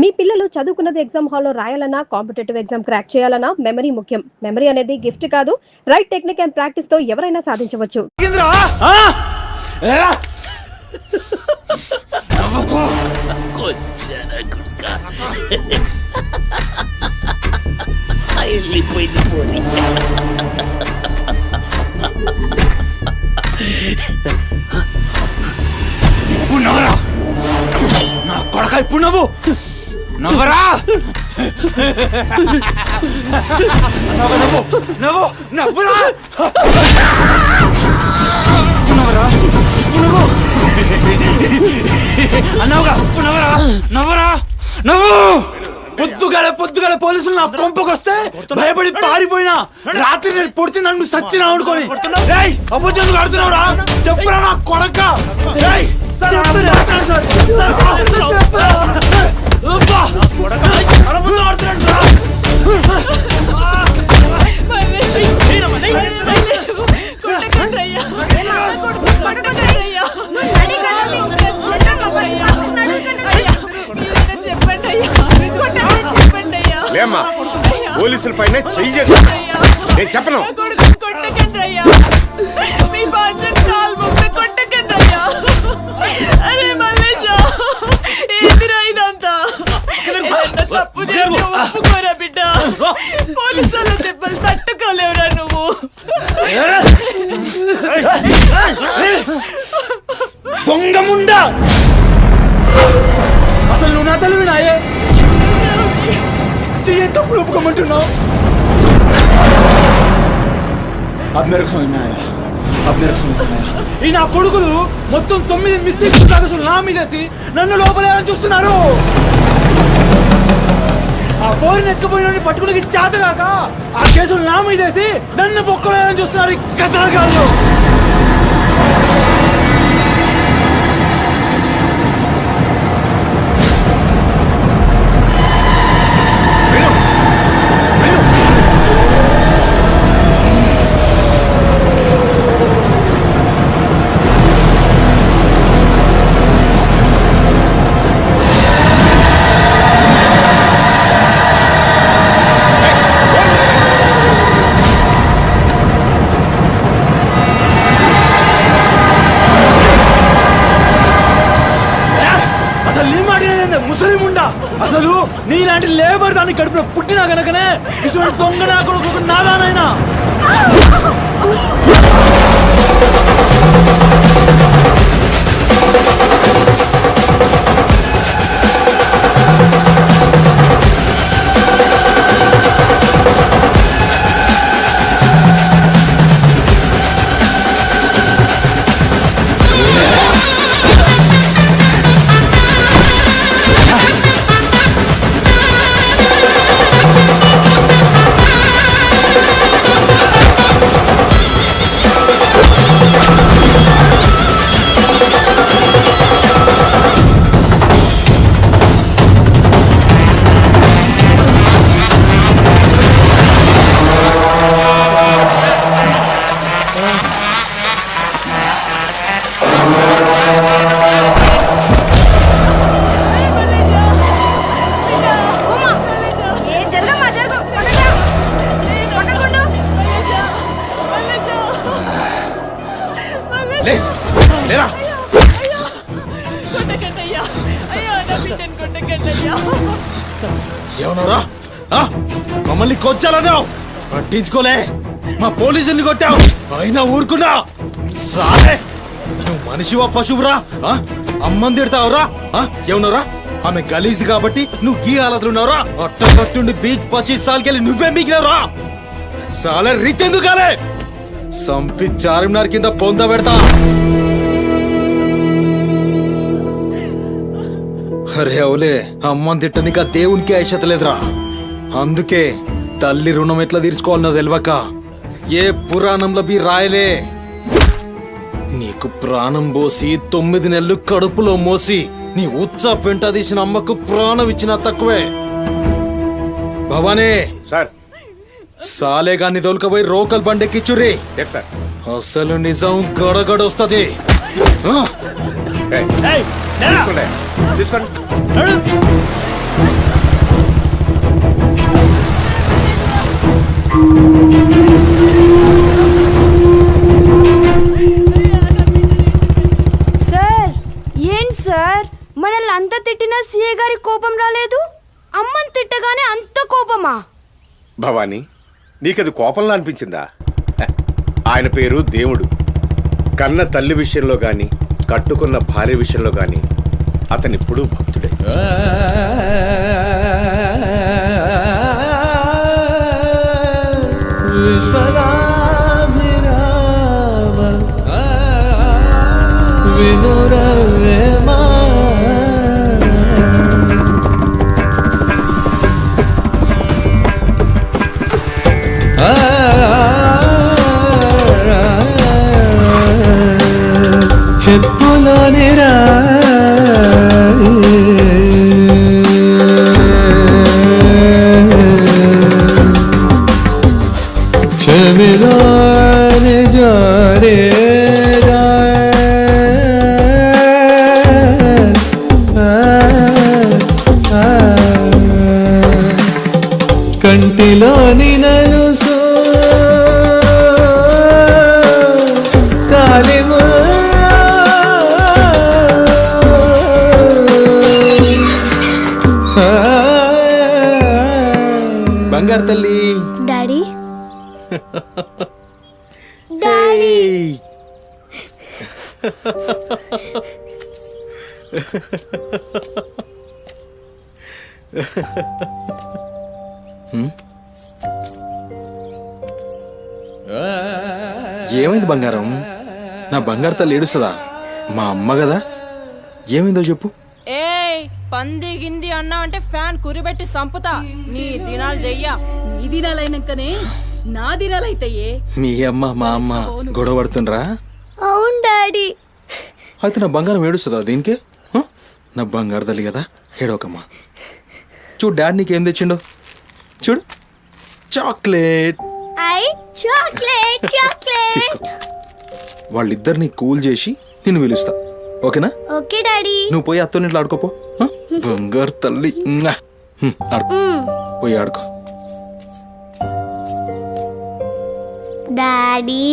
మీ పిల్లలు చదువుకున్నది ఎగ్జామ్ హాల్లో రాయాలన్నా కాంపిటేటివ్ ఎగ్జామ్ క్రాక్ చేయాలన్నా మెమరీ ముఖ్యం. మెమరీ అనేది గిఫ్ట్ కాదు, రైట్ టెక్నిక్ అండ్ ప్రాక్టీస్ తో ఎవరైనా సాధించవచ్చు. నా కొడక ఇప్పుడు నవ్వరా నవ్వురా అన్నావుగా నవ్వరా నవ్వరా నవ్వు. పొద్దుగాల పోలీసులు నా కొంపకొస్తే భయపడి పారిపోయినా రాత్రి నేను పొడిచి నన్ను సచ్చిన అనుకోని అబద్ధం ఆడుతున్నావురా. చెప్పురా నా కొడక. లేమ్మా పోలీసుల పైన చెయ్యి నేను చెప్పను. తప్పు ఒప్పుకోరా బిడ్డ. పోలీసుల దెబ్బలు తట్టుకోలేవురా నువ్వు. దొంగ ముందా అసలు నువ్వు నా తల్లివి నాయే చెయ్యి తప్పుడు ఒప్పుకోమంటున్నావు. ఈ నా కొడుకులు మొత్తం 9 మిస్టేక్స్ కాగసులు నా మీదేసి నన్ను లోపలేయాలని చూస్తున్నారు. ఆ పోరిని ఎత్తుకుపోయిన పట్టుకుని చేతగాక ఆ కేసులు నా మీదేసి నన్ను పొక్కలేయాలని చూస్తున్నారు. కసరగాళ్ళు అసలు నీలాంటి లేబర్ దాన్ని కడుపులో పుట్టినా గనకనే ఇటువంటి దొంగ నా కొడుకు నాదానైనా. ఏమన్నారా? మమ్మల్ని కొచ్చాలన్నావు, పట్టించుకోలే. మా పోలీసుల్ని కొట్టావు, అయినా ఊరుకున్నా. సారే నువ్వు మనిషివా పశువురా? అమ్మని తిడతావురా? ఏమన్నారా? ఆమె గలీజ్ది కాబట్టి నువ్వు గీ హాలతులు ఉన్నావురా? అట్టగట్టుండి బీచ్ 25 సార్కెళ్ళి నువ్వే మిగిలినవురా? సాలే రిచ్ ఎందుకు కాలే? సంపి చార్మినార్ కింద పొంద పెడతా. అరే అవులే, అమ్మని తిట్టనిక దేవునికి ఐషత లేదురా. అందుకే తల్లి రుణం ఎట్లా తీర్చుకోవాలనో తెలియక ఏ పురాణంలో బి రాయలే. నీకు ప్రాణం పోసి 9 నెలలు కడుపులో మోసి నీ ఉచ్చ పెంట తీసిన అమ్మకు ప్రాణం ఇచ్చినా తక్కువే. భవానీ సార్, సాలేగాన్ని తోలుకపోయి రోకల్ బండెక్కిచ్చుర్రి. అసలు నిజం గడగడొస్తది. తీసుకోండి. తిట్టినా సీఏ గారి కోపం రాలేదు, అమ్మని తిట్టగానే అంత కోపమా? భవానీ, నీకది కోపంలా అనిపించిందా? ఆయన పేరు దేవుడు. కన్న తల్లి విషయంలో గాని, కట్టుకున్న భార్య విషయంలో గాని అతనిప్పుడు భక్తుడే. చెప్పులోని రా చెవిలోని జోరేగా కంటిలోని నలుసు కాలిము బంగారు తల్లి. డాడీ డాడీ ఏమైంది బంగారం? నా బంగారు తల్లి ఏడుస్తుందా? మా అమ్మ కదా, ఏమైందో చెప్పు. ఏయ్, పంది గింది అన్నా అంటే ఫ్యాన్ కురిబెట్టి సంపుతా. నీ దినాలు చెయ్యా. నీ దినాలైనాకనే నా దినాలైతాయే. మీ అమ్మ మా అమ్మ గొడవ పడుతుండ్రా? అవును డాడీ. అయితే నా బంగారం ఏడుస్తుందా దీనికే? నా బంగారు తల్లి కదా, ఏడవకమ్మా. చూడు డాడీ నీకేం తెచ్చిండో చూడు. Chocolate I chocolate chocolate. తీసుకో. వాళ్ళిద్దరిని కూల్ చేసి నిన్ను పిలుస్తా, ఓకేనా? Okay daddy. నువ్వు పోయి అత్తోనింట్లో ఆడుకోపో. బంగారు తల్లి. ఆడుకో, పోయి ఆడుకో. డాడీ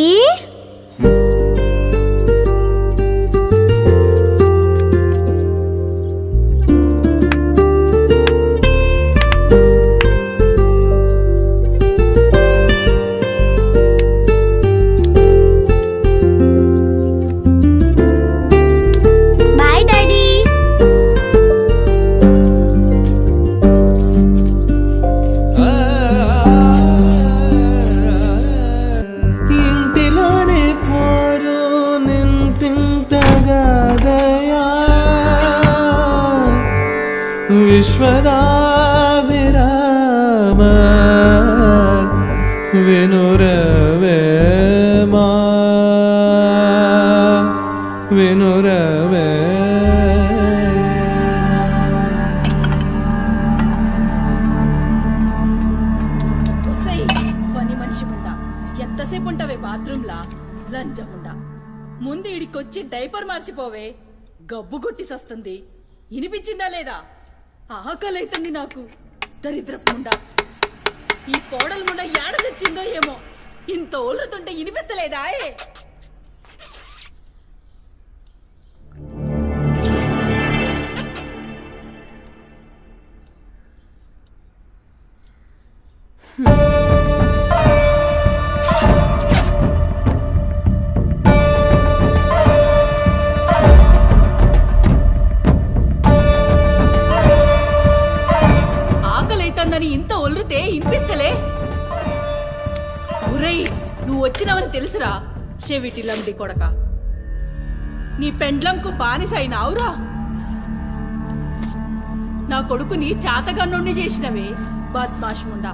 విశ్వదా విరామ వినురవేమా వినురవే. పని మనిషి ఉండా, ఎంతసేపు ఉంటావే బాత్రూంలా? లంజముండా, ముందు ఇడికొచ్చి డైపర్ మార్చిపోవే. గబ్బు కొట్టి సస్తుంది. వినిపించిందా లేదా? ఆకలైతుంది నాకు. దరిద్రపుండా, ఈ కోడలు ముండ ఏడ తెచ్చిందో ఏమో. ఇంత ఓలుతుంటే వినిపిస్తలేదా? ఆకలైతుందని ఇంత ఒల్లుతే వినిపిస్తలే? ఒరేయ్, నువ్వు వచ్చినవని తెలుసురా చెవిటిలండి కొడక. నీ పెండ్లంకు బానిసైనావురా. నా కొడుకుని చాతగన్నుణ్ణి చేసినవే బద్మాష్ ముండా.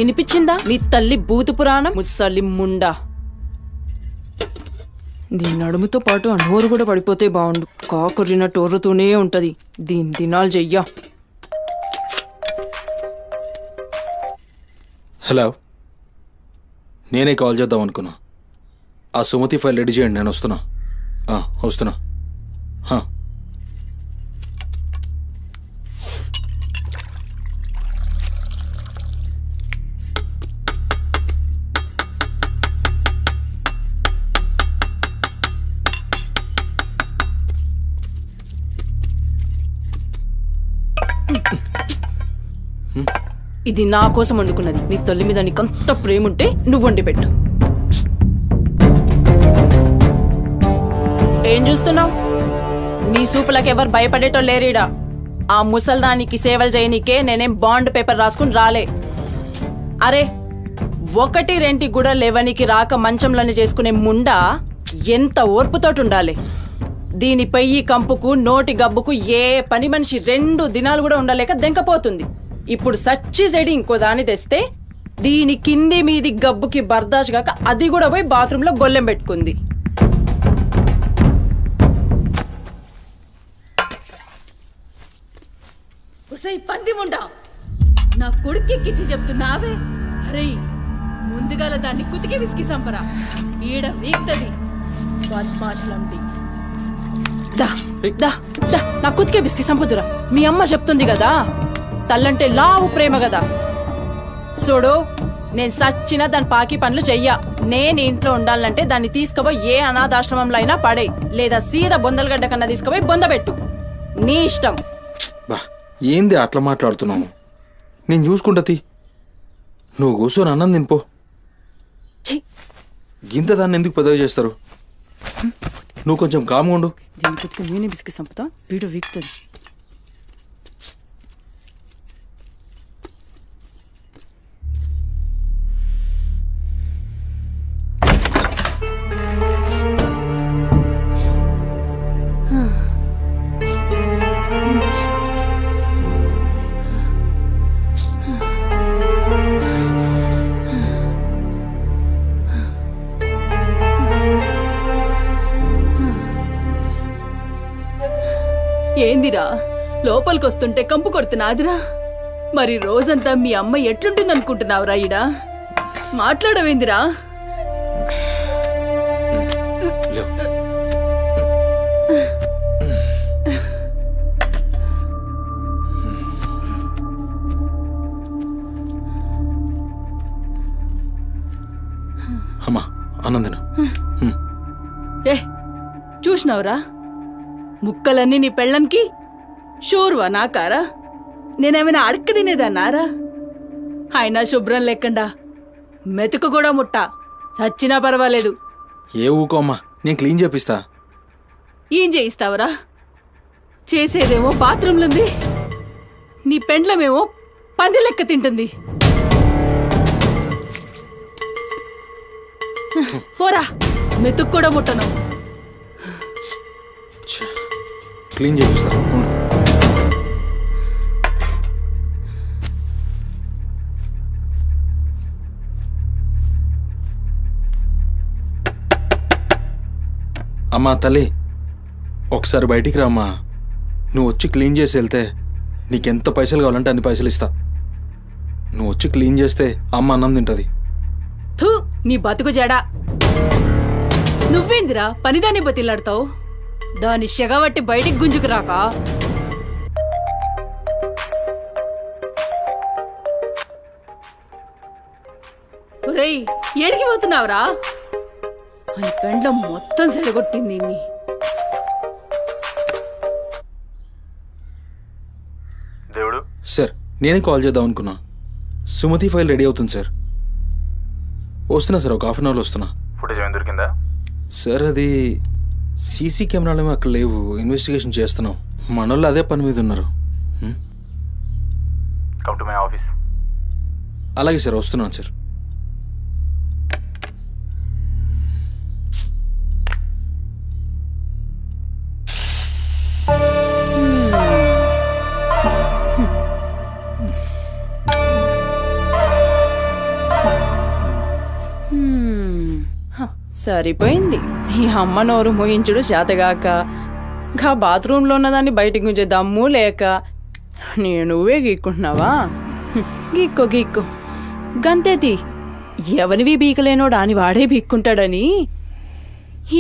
వినిపించిందా నీ తల్లి బూతు పురాణం? ముసలి ముండా, దీని నడుముతో పాటు ఆ నోరు కూడా పడిపోతే బాగుండు. కాకురినట్టు ఒర్రుతూనే ఉంటది. దీని దినాలు చెయ్యా. హలో, నేనే కాల్ చేద్దాం అనుకున్నా. ఆ సుమతి ఫైల్ రెడీ చేయండి, నేను వస్తున్నా. వస్తున్నా. ఇది నా కోసం వండుకున్నది. నీ తల్లి మీద నీకంత ప్రేమ ఉంటే నువ్వు వండి పెట్టు. ఏం చూస్తున్నావు? నీ సూపులకు ఎవరు భయపడేటో లేరీడా. ఆ ముసల్దానికి సేవలు చేయనీకే నేనేం బాండ్ పేపర్ రాసుకుని రాలే. అరే 1-2 కూడా లేవనికి రాక మంచంలోనే చేసుకునే ముండా ఎంత ఓర్పుతోటి ఉండాలి. దీనిపై ఈ కంపుకు నోటి గబ్బుకు ఏ పని మనిషి 2 దినాలు కూడా ఉండలేక దెంకపోతుంది. ఇప్పుడు సచ్చి చెడి ఇంకో దాన్ని తెస్తే దీని కింది మీది గబ్బుకి బర్దాష్ గాక అది కూడా పోయి బాత్రూంలో గొల్లెం పెట్టుకుంది. ఉసై పంది ముండా, నా కొడుకెక్కిచ్చి చెప్తున్నావే. అరే ముందుగాల దాన్ని కుతికి విసికి సంపరా, ఈడ వీక్తది బద్మాష్లండి. దా దా దా నా కుతికే విసికి సంపుదురా. మీ అమ్మ చెప్తుంది కదా, తల్లంటే లావు ప్రేమ కదా. చూడు, నేను సచ్చిన దాని పాకి పనులు చెయ్యా. నేను ఇంట్లో ఉండాలంటే దాన్ని తీసుకుపోయి ఏ అనాథాశ్రమంలో అయినా పడే, లేదా సీదా బొందలగడ్డ కన్నా తీసుకుపోయి బొందబెట్టు. నీ ఇష్టం. బా ఏంది అట్లా మాట్లాడుతున్నావు? నేను చూసుకుంటా తీ. నువ్వు కూర్చొని అన్నం తినిపో. గింత దాన్ని ఎందుకు పెద్దగా చేస్తారు? నువ్వు కొంచెం కామ్గా ఉండు. దీని కుతికి నేనే విసికి సంపుతా, వీడు వీక్తుంది. ఏందిరా లోపలికొస్తుంటే కంపు కొడుతున్నాదిరా? మరి రోజంతా మీ అమ్మ ఎట్లుంటుందనుకుంటున్నావురా? ఈడా మాట్లాడవేందిరా? అమ్మా ఆనందన ఏ చూసినావురా, ముక్కలన్నీ నీ పెళ్ళన్కి షోర్వా నాకారా? నేనేమైనా అడక్క తినేదన్నారా? అయినా శుభ్రం లేకుండా మెతుకు కూడా ముట్ట, చచ్చినా పర్వాలేదు. ఏ ఊకో అమ్మా, నేను క్లీన్ చేపిస్తా. ఏం చేయిస్తావురా? చేసేదేమో బాత్రూంలుంది, నీ పెండ్లమేమో పంది లెక్క తింటుంది. పోరా, మెతుకు కూడా ముట్టను. క్లీన్ చేపిస్తా. అమ్మా తల్లి, ఒకసారి బయటికి రామ్మా. నువ్వు వచ్చి క్లీన్ చేసి వెళ్తే నీకెంత పైసలు కావాలంటే అన్ని పైసలు ఇస్తా. నువ్వు వచ్చి క్లీన్ చేస్తే అమ్మ అన్నం తింటుంది. థూ, నీ బతుకు జడా. నువ్వేందిరా పనిదాన్ని బతిలాడతావు? దాని షెగబట్టి బయటికి గుంజుకు రాక. ఒరేయ్, ఏడికి పోతున్నావురా? అని పెండ్లం మొత్తం సెడగొట్టింది. దేవుడు సార్, నేనే కాల్ చేద్దాం అనుకున్నా. సుమతి ఫైల్ రెడీ అవుతుంది సార్. వస్తున్నా సార్, ఒక 1/2 అవర్లో వస్తున్నా. ఫుటేజ్ ఏమైనా దొరికిందా? సార్ అది సీసీ కెమెరాలు ఏమో అక్కడ లేవు, ఇన్వెస్టిగేషన్ చేస్తున్నాం. మనోళ్ళు అదే పని మీద ఉన్నారు. Come to my office. అలాగే సార్, వస్తున్నాను సార్. సరిపోయింది. ఈ అమ్మ నోరు మోయించుడు చేతగాక, గా బాత్రూంలో ఉన్నదాన్ని బయటికి గుంజే దమ్ము లేక నువ్వే గీక్కుంటున్నావా? గీక్కో గీక్కో, గంతేతి. ఎవరివి బీకలేనోడా అని వాడే బీక్కుంటాడని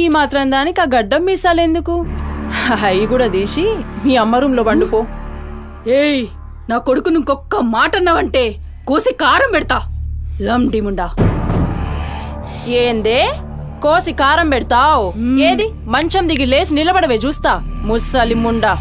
ఈ మాత్రం దానికి ఆ గడ్డం మీసాలెందుకు? అవి కూడా తీసి మీ అమ్మ రూంలో వండుకో. ఏయ్, నా కొడుకు ఇంకొక్క మాట అన్నావంటే కోసి కారం పెడతా. లండిముండా. ఏందే కోసి కారం పెడతావు? ఏది మంచం దిగి లేచి నిలబడవే చూస్తా, ముస్సలి ముండా.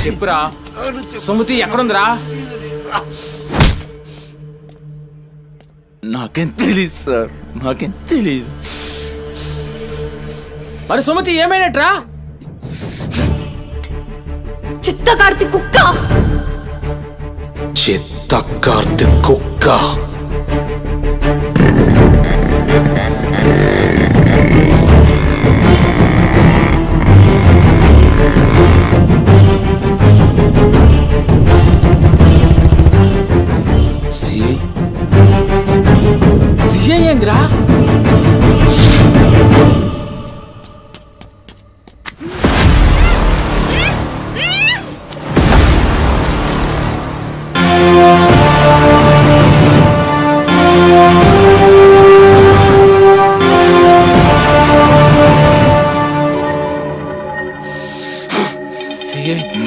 చెప్పురా సుమతి ఎక్కడుందిరా? నాకేం తెలీదు సార్, నాకేం తెలీదు. మరి సుమతి ఏమైనట్రా? చిత్తకార్తి కుక్క. చిత్తకార్తి కుక్క. సిఐ ఏందిరా?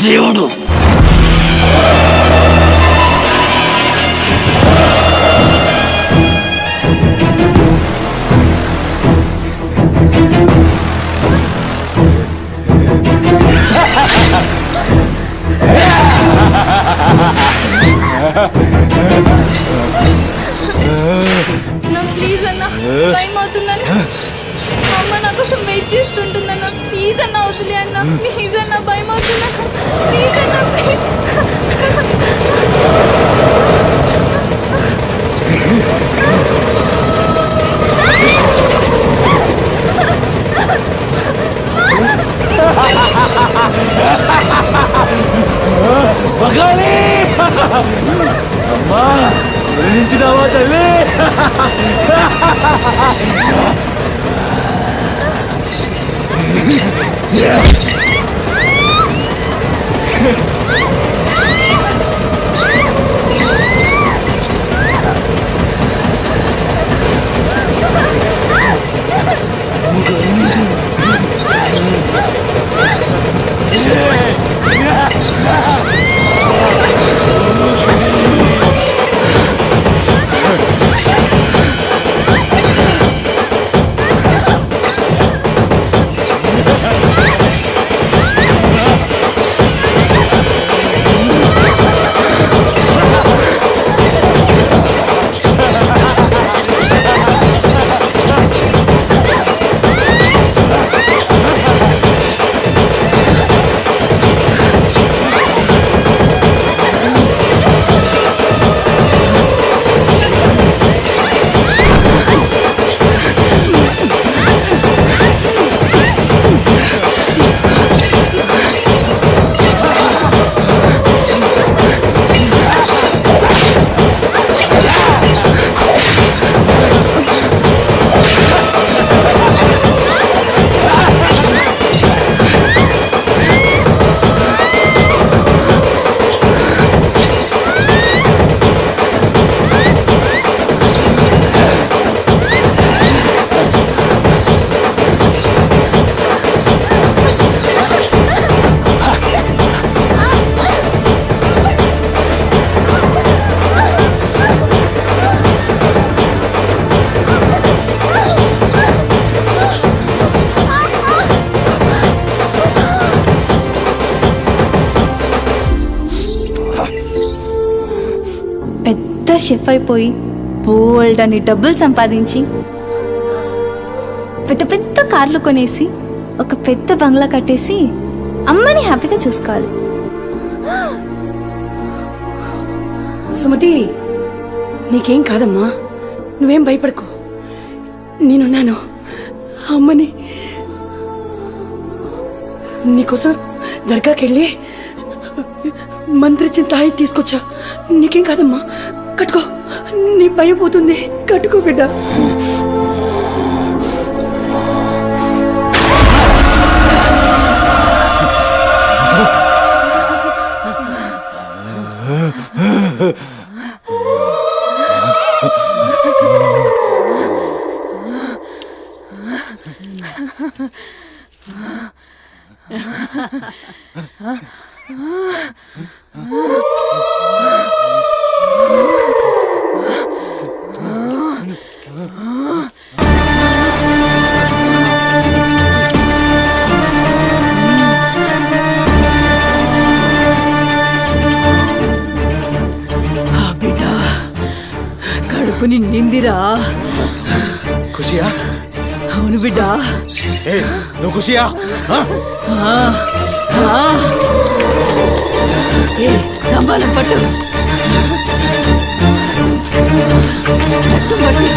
దేవుడు ప్లీజ్ అన్న, టైం అవుతుందని అమ్మ నా కోసం వెయిట్ చేస్తుంటుందన్న. ప్లీజ్ అన్న వదిలే అన్న, ప్లీజ్ అన్న, భయం అవుతుందన్న. ప్లీజ్ అన్న, ప్లీజ్. అమ్మా గురించినావా తల్లి? షెఫ్ అయిపోయి బోల్డ్ అని డబ్బులు సంపాదించి పెద్ద పెద్ద కార్లు కొనేసి ఒక పెద్ద బంగ్లా కట్టేసి అమ్మని హ్యాపీగా చూసుకోవాలి. సుమతి, నీకేం కాదమ్మా, నువ్వేం భయపడకు. నేనున్నాను. అమ్మని నీకోసం దర్గాకెళ్ళి మంత్రిచ్చిన తాయి తీసుకొచ్చా. నీకేం కాదమ్మా, కట్టుకో. నీ భయం పోతుంది. కట్టుకో బిడ్డ. బిడ్డ కడుపు నిండిందిరా. ఖుషియా? అవును బిడ్డ. ఏ నువ్వు ఖుషియా? ఏ తంబాలం పట్టు. పట్టు.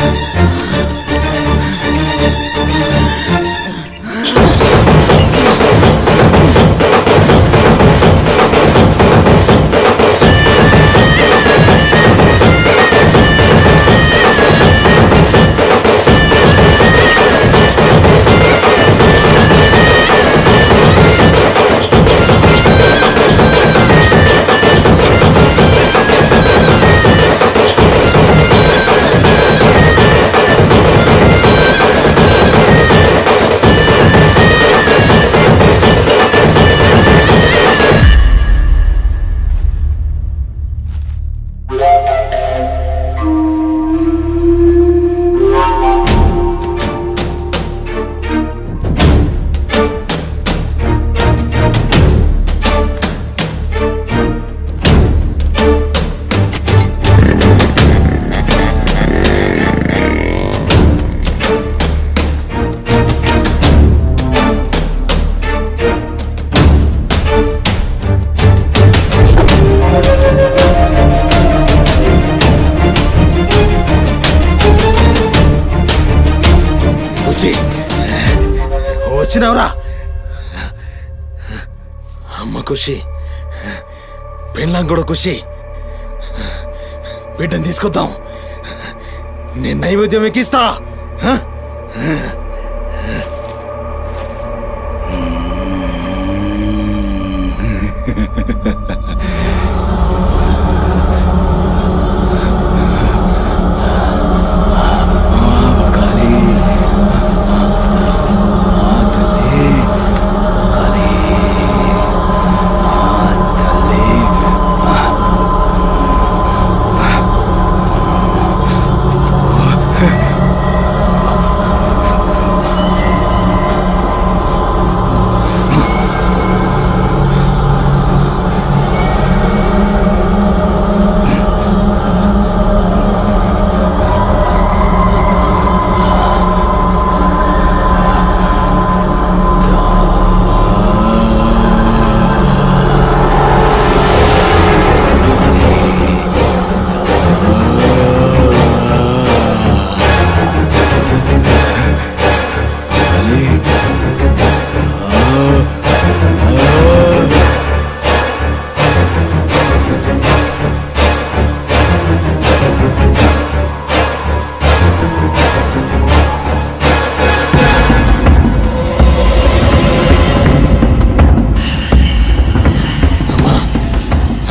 వచ్చినావురా? అమ్మ ఖుషి, పెళ్ళాం కూడా ఖుషి. బిడ్డను తీసుకొద్దాం. నేను నైవేద్యం ఎక్కిస్తా.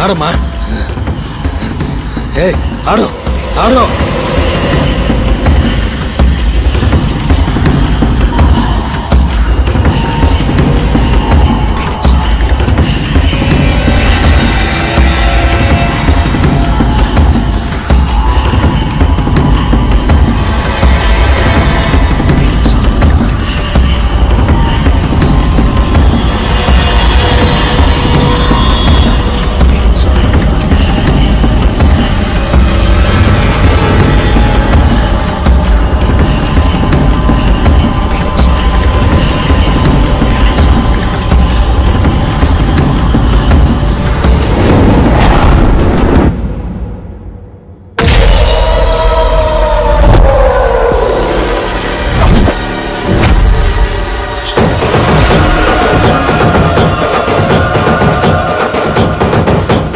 ఆడమ్మా. ఏ ఆడు ఆడు.